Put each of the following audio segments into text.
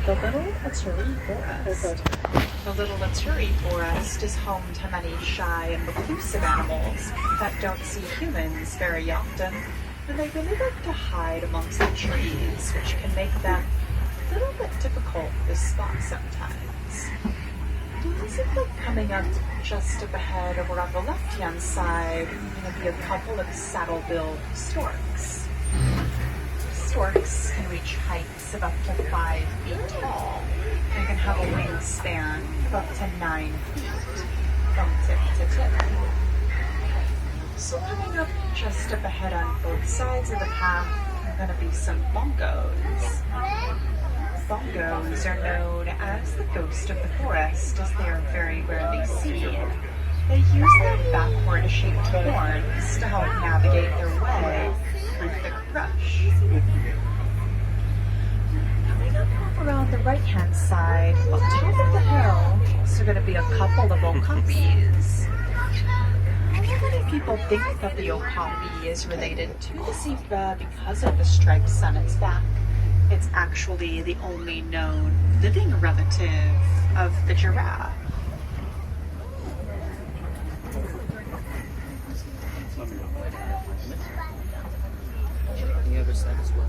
The Little Aturi Forest. The Little Aturi Forest is home to many shy and reclusive animals that don't see humans very often, and they really like to hide amongst the trees, which can make them a little bit difficult to spot sometimes. Does it look coming up just up ahead over on the left-hand side? Going to be a couple of saddle-billed storks. Storks can reach heights of up to 5 feet tall and can have a wingspan of up to 9 feet from tip to tip. So coming up just up ahead on both sides of the path are going to be some bongos. Bongos are known as the ghost of the forest, as they are very rarely seen. They use their backward-shaped horns to help navigate their way through thick brush. Coming up around the right-hand side, on top of the hill, is going to be a couple of okapis. Many people think that the okapi is related to the zebra because of the stripes on its back. It's actually the only known living relative of the giraffe. On the other side as well.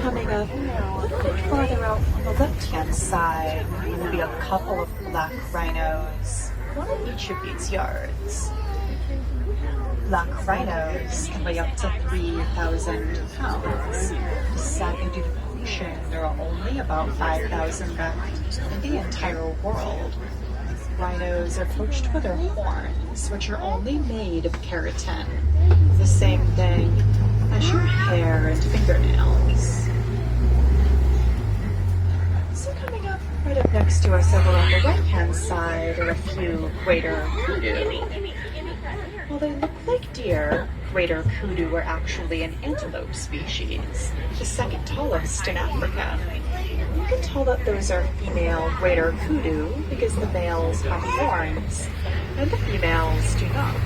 Coming up a little bit farther out on the left-hand side, there will be a couple of black rhinos, one in each of these yards. Black rhinos can weigh up to 3,000 pounds. Sadly, due to pollution, there are only about 5,000 left in the entire world. Rhinos are poached for their horns, which are only made of keratin, the same thing as your hair and fingernails. So coming up right up next to us over on the right-hand side are a few greater kudu. While they look like deer, greater kudu are actually an antelope species, the second tallest in Africa. You can tell that those are female greater kudu because the males have horns and the females do not.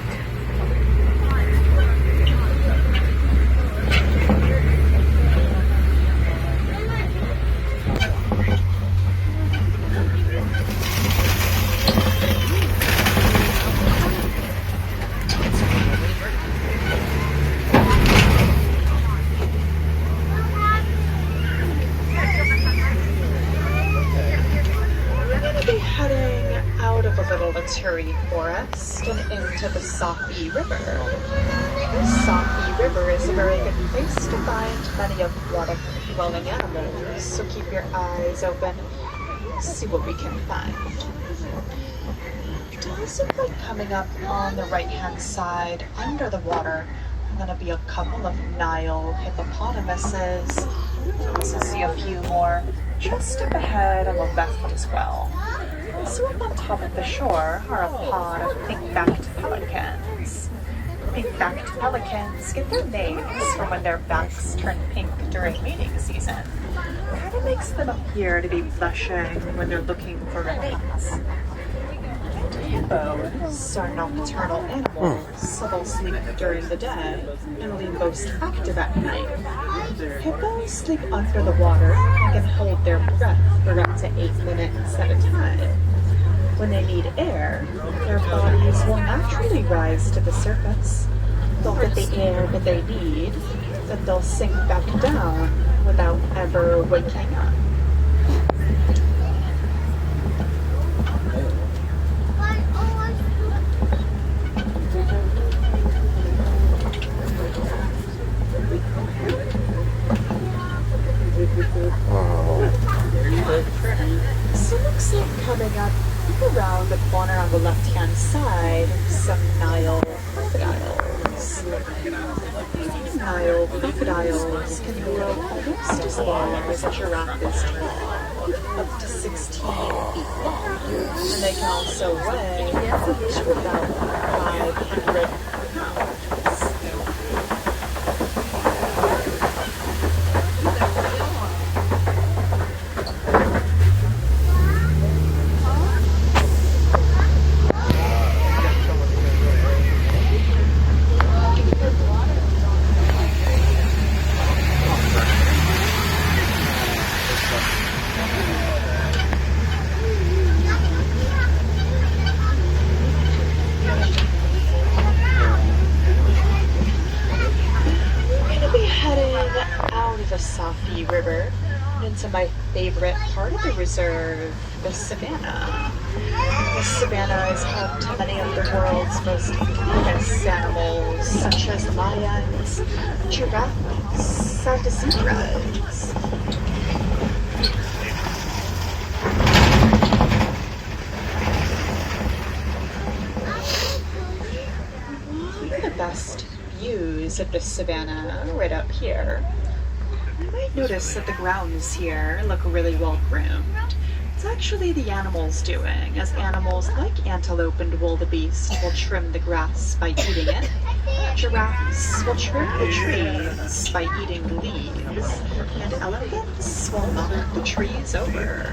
Aturi Forest and into the Safi River. The Safi River is a very good place to find many aquatic-dwelling animals, so keep your eyes open, see what we can find. It does look like coming up on the right-hand side, under the water, are going to be a couple of Nile hippopotamuses. You also see a few more just up ahead on the left as well. Also up on top of the shore are a pod of pink-backed pelicans. Pink-backed pelicans get their names from when their backs turn pink during mating season. It kind of makes them appear to be blushing when they're looking for reptiles. Hippos are nocturnal animals, so they'll sleep during the day and will be most active at night. Hippos sleep under the water and can hold their breath for up to 8 minutes at a time. When they need air, their bodies will naturally rise to the surface. They'll get the air that they need, then they'll sink back down without ever waking up. So it looks like coming up around the corner on the left-hand side, some Nile crocodiles. Nile crocodiles can grow almost as long as a giraffe is tall, up to 16 feet long. And they can also weigh up to about 500 pounds. Out of the Safi River and into my favorite part of the reserve, the savannah. The savannah is home to many of the world's most famous animals, such as lions, giraffes, and zebras. One of the best views of the savannah right up here. You might notice that the grounds here look really well groomed. It's actually the animals doing, as animals like antelope and wildebeest will trim the grass by eating it. Giraffes will trim the trees by eating the leaves, and elephants will knock the trees over.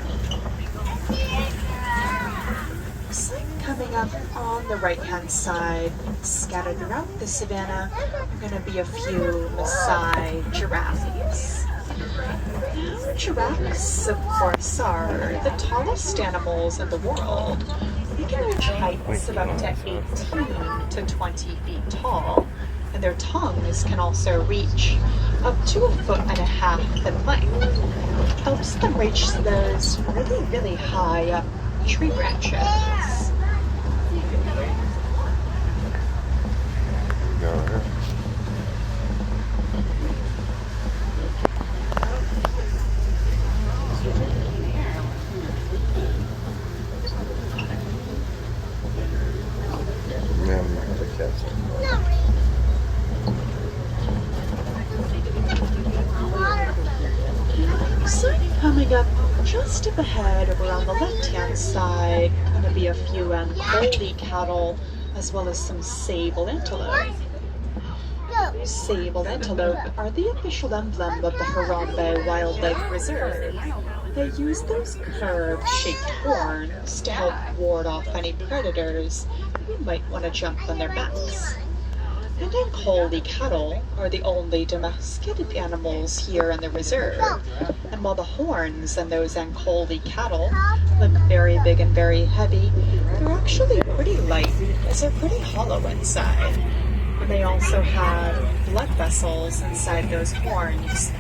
So coming up on the right-hand side, scattered throughout the savannah, are going to be a few Maasai giraffes. Now, giraffes, of course, are the tallest animals in the world. They can reach heights of up to 18 to 20 feet tall, and their tongues can also reach up to 1.5 feet in length. Helps them reach those really, really high up tree branches. So coming up just up ahead over on the left-hand side, going to be a few Ankole cattle, as well as some sable antelope. Sable antelope are the official emblem of the Harambe Wildlife Reserve. They use those curved-shaped horns to help ward off any predators who might want to jump on their backs. And Ankole cattle are the only domesticated animals here in the reserve. And while the horns in those Ankole cattle look very big and very heavy, they're actually pretty light, as they're pretty hollow inside. And they also have blood vessels inside those horns,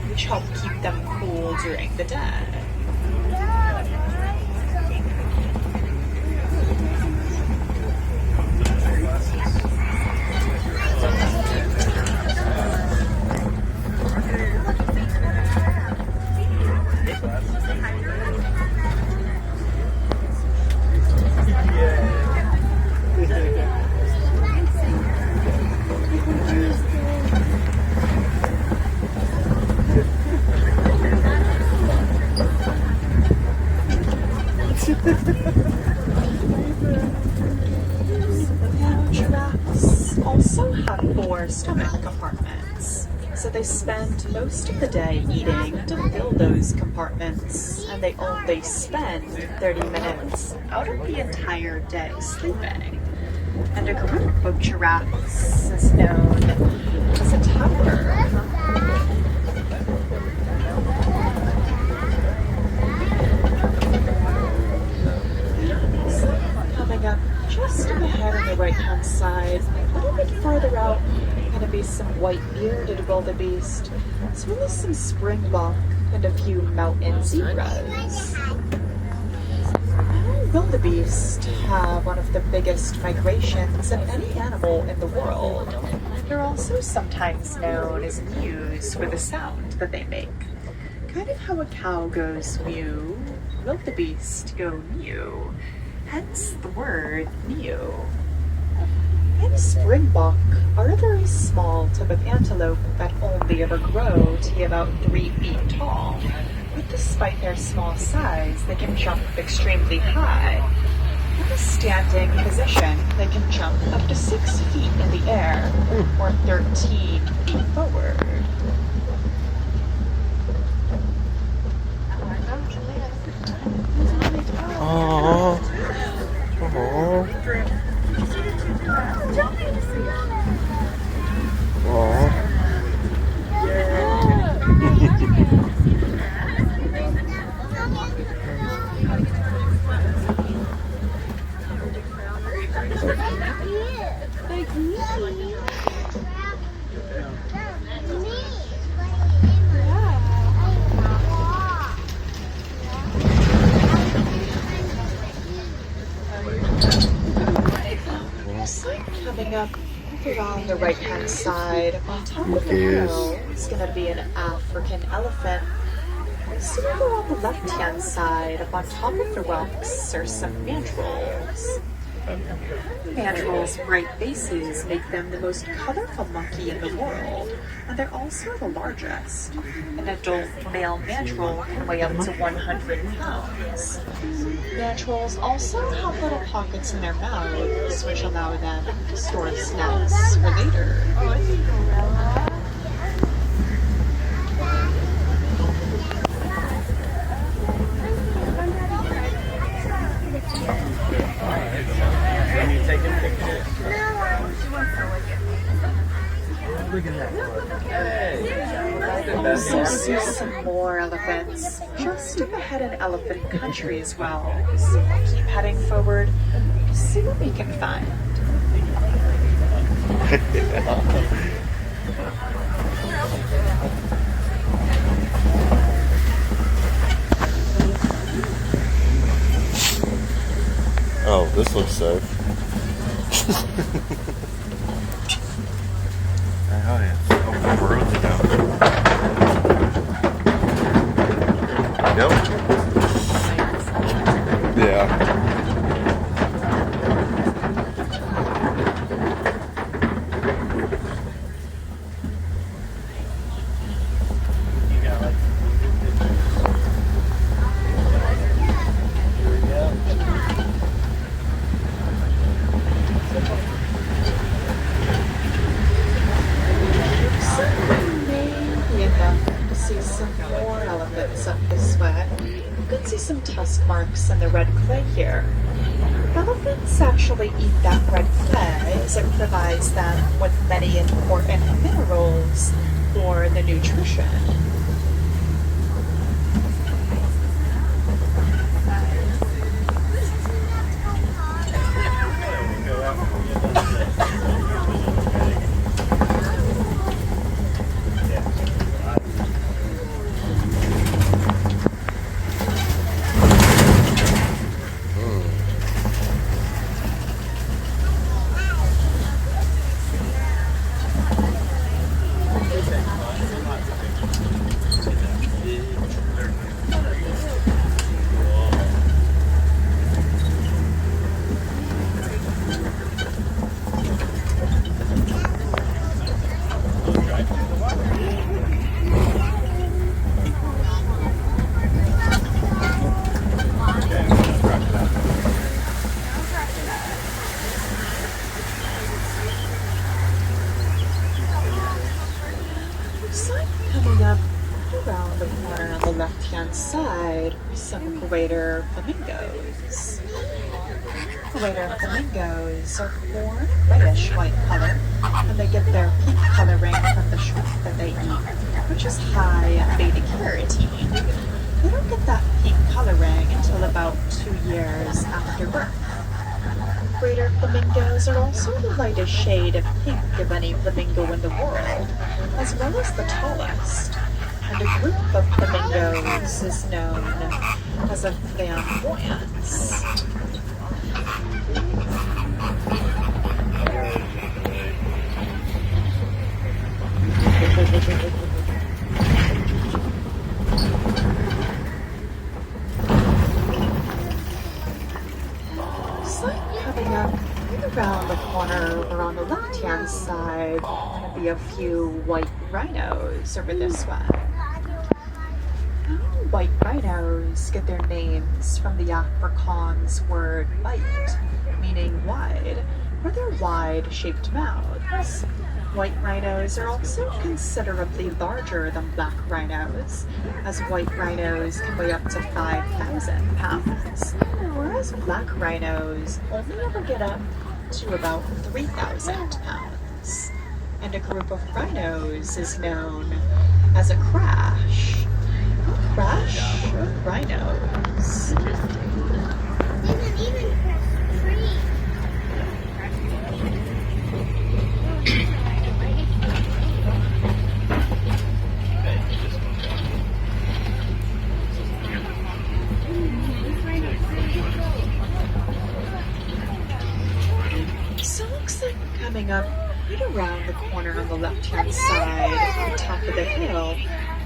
which help keep them cool during the day. Giraffes also have 4 stomach compartments, so they spend most of the day eating to fill those compartments, and they only spend 30 minutes out of the entire day sleeping. And a group of giraffes is known as a tower. Coming up just up ahead on the right-hand side, a little bit farther out, going to be some white-bearded wildebeest, as well as some springbok and a few mountain zebras. Wildebeest have one of the biggest migrations of any animal in the world. They're also sometimes known as mews for the sound that they make. Kind of how a cow goes mew, wildebeest go mew, hence the word mew. And springbok are a very small type of antelope that only ever grow to be about 3 feet tall. But despite their small size, they can jump extremely high. In a standing position, they can jump up to 6 feet in the air or 13 feet forward. Aww. Aww. Coming up around the right-hand side, on top of the hill is going to be an African elephant. So over on the left-hand side, up on top of the rocks, are some mandrills. Mandrills' bright faces make them the most colorful monkey in the world, and they're also the largest. An adult male mandrill can weigh up to 100 pounds. Mandrills also have little pockets in their mouths, which allow them to store snacks for later. Also see some more elephants just up ahead in elephant country as well. So we'll keep heading forward to see what we can find. Oh, this looks safe. Oh yeah. Oh, the roads now. Yep. Yeah. Some tusk marks in the red clay here. Elephants actually eat that red clay as it provides them with many important minerals for the nutrition. Around the corner on the left-hand side, some greater flamingos. Greater flamingos are born reddish-white color, and they get their pink coloring from the shrimp that they eat, which is high in beta-carotene. They don't get that pink coloring until about 2 years after birth. Greater flamingos are also the lightest shade of pink of any flamingo in the world, as well as the tallest. And a group of flamingos is known as a flamboyance. So coming up around the corner over on left-hand side, going to be a few white rhinos over this way. White rhinos get their names from the Afrikaans word bite, meaning wide, or their wide-shaped mouths. White rhinos are also considerably larger than black rhinos, as white rhinos can weigh up to 5,000 pounds, whereas black rhinos only ever get up to about 3,000 pounds. And a group of rhinos is known as a crash. A crash of rhinos. So it looks like coming up right around the corner on the left-hand side at the top of the hill,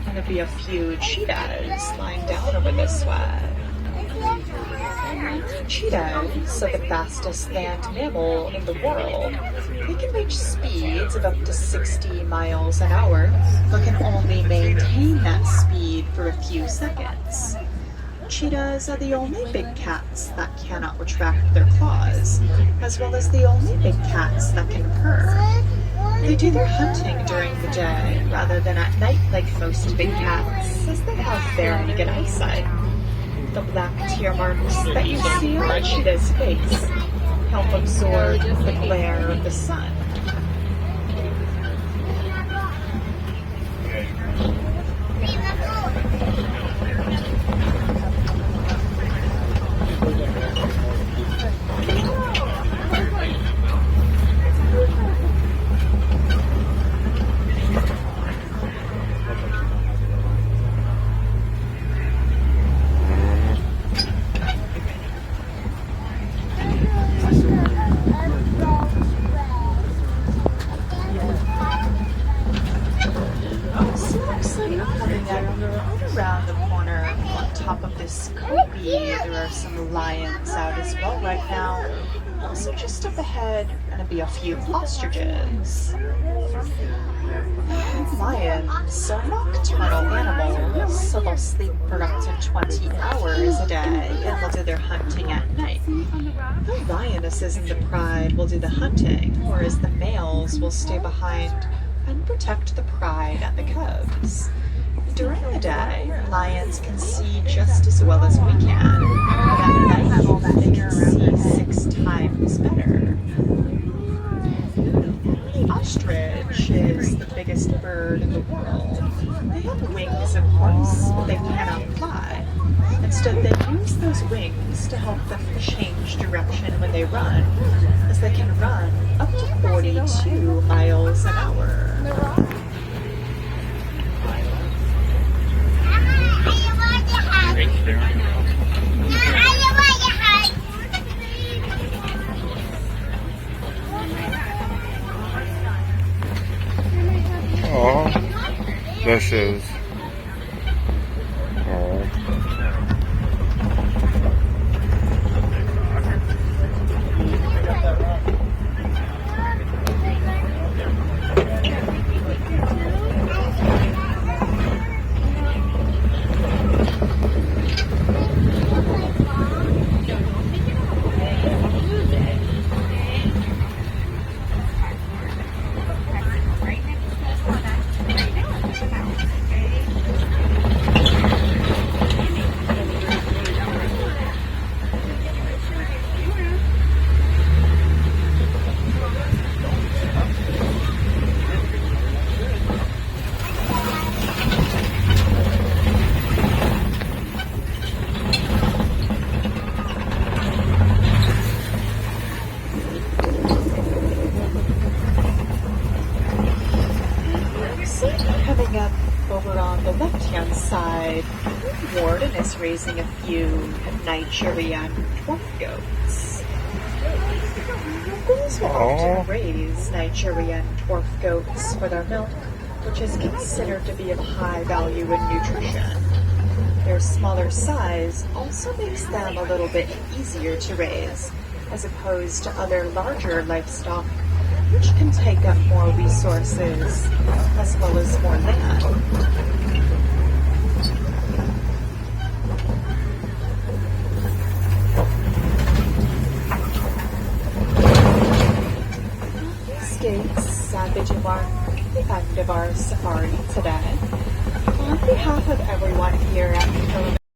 going to be a few cheetahs lying down over this way. Cheetahs are the fastest land mammal in the world. They can reach speeds of up to 60 miles an hour, but can only maintain that speed for a few seconds. Cheetahs are the only big cats that cannot retract their claws, as well as the only big cats that can purr. They do their hunting during the day rather than at night like most big cats, as they have very good eyesight. The black tear marks that you see on a cheetah's face help absorb the glare of the sun. Around the corner on top of this copy, there are some lions out as well right now. Also just up ahead are going to be a few ostriches. Lions are nocturnal animals, so they'll sleep for up to 20 hours a day and they'll do their hunting at night. The lionesses in the pride will do the hunting, whereas the males will stay behind and protect the pride and the cubs. During the day, lions can see just as well as we can, but at night they can see 6 times better. The ostrich is the biggest bird in the world. They have wings, of course, but they cannot fly. Instead, they use those wings to help them change direction when they run, as they can run up to 42 miles an hour. Oh, there she is. Oh. Coming up over on the left-hand side, Warden is raising a few Nigerian dwarf goats. Locals will often raise Nigerian dwarf goats for their milk, which is considered to be of high value in nutrition. Their smaller size also makes them a little bit easier to raise, as opposed to other larger livestock which can take up more resources as well as more land. These gates savage mark the end of our safari today. On behalf of everyone here at the